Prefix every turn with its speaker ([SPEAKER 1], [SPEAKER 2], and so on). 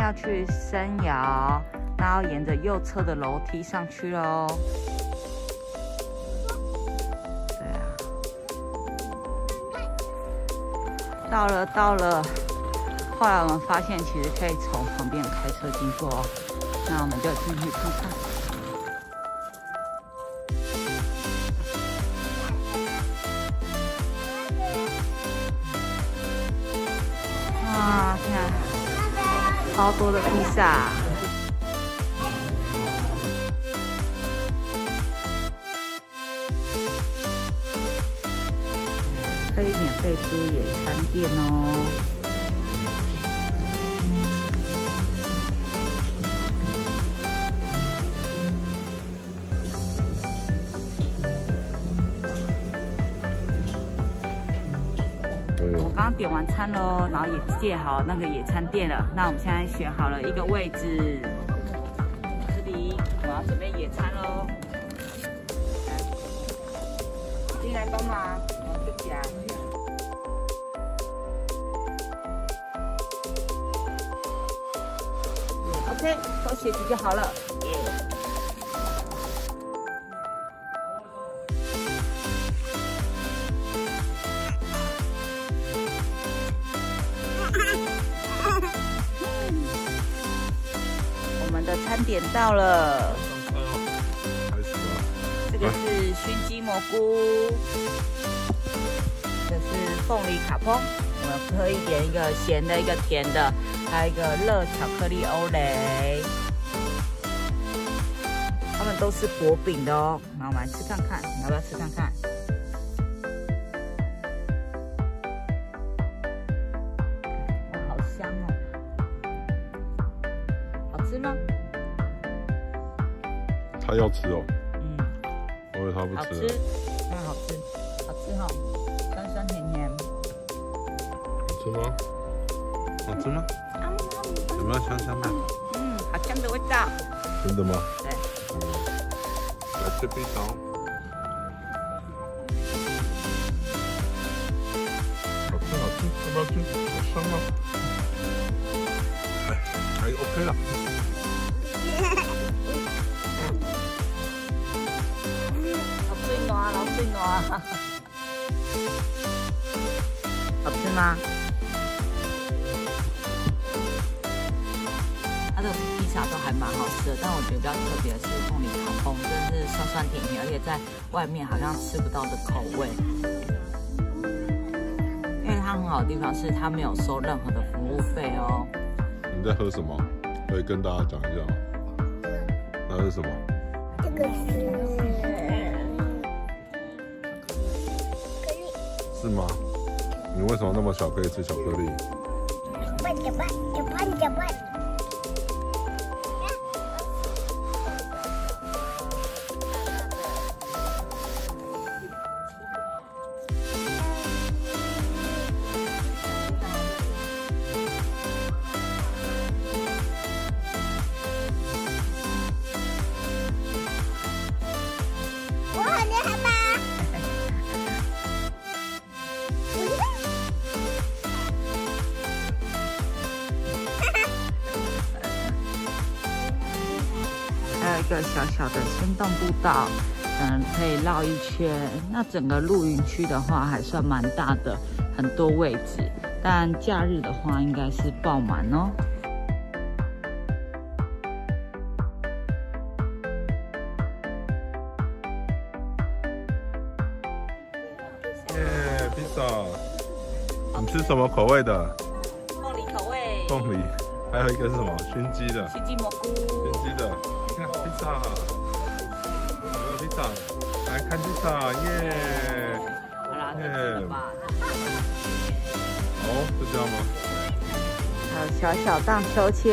[SPEAKER 1] 要去深窑，然后沿着右侧的楼梯上去喽。对啊，到了。后来我们发现，其实可以从旁边开车经过哦。那我们就进去看看。哇，看，超多的披萨。可以免费租野餐垫哦。我刚刚点完餐喽，然后也借好那个野餐垫了。那我们现在选好了一个位置，这里我要准备野餐喽。来，进来帮忙，我自己啊。OK， 脱鞋子就好了。我们的餐点到了，这个是熏鸡蘑菇，这是凤梨卡烹，我们可以点一个咸的，一个甜的，还有一个热巧克力欧蕾，它们都是薄饼的哦。那我们来吃看看，你要不要吃看看？哇，好香哦！好吃吗？
[SPEAKER 2] 他要吃哦。
[SPEAKER 1] 嗯，
[SPEAKER 2] 我以为他不吃。
[SPEAKER 1] 好吃，好吃，好吃哈，酸酸甜甜。
[SPEAKER 2] 好吃吗？好吃吗？有没有香香的？
[SPEAKER 1] 嗯，好香的味道。
[SPEAKER 2] 真的吗？
[SPEAKER 1] 对。
[SPEAKER 2] 来吃披萨。好吃好吃，要不要吃？好香吗？哎，还 OK 了。
[SPEAKER 1] 老水暖，好吃吗？它的披萨都还蛮好吃的，但我觉得比较特别的是凤梨卡烹，真的是酸酸甜甜，而且在外面好像吃不到的口味。因为它很好的地方是它没有收任何的服务费哦。
[SPEAKER 2] 你在喝什么？可以跟大家讲一下吗？那是什么？
[SPEAKER 3] 这个是。
[SPEAKER 2] 是吗？你为什么那么小可以吃巧克力？
[SPEAKER 3] 搅拌。我很厉害吧？
[SPEAKER 1] 还有一个小小的仙洞步道，可以绕一圈。那整个露营区的话还算蛮大的，很多位置，但假日的话应该是爆满哦。
[SPEAKER 2] 耶，披萨！你吃什么口味的？
[SPEAKER 1] 凤梨口味。
[SPEAKER 2] 凤梨，还有一个是什么？熏鸡的。
[SPEAKER 1] 熏鸡蘑菇。
[SPEAKER 2] 熏鸡的。看披萨，有没有披萨？来看披萨，耶！
[SPEAKER 1] 好啦，
[SPEAKER 2] 耶！哦，是这样吗？
[SPEAKER 1] 还有小小荡秋千。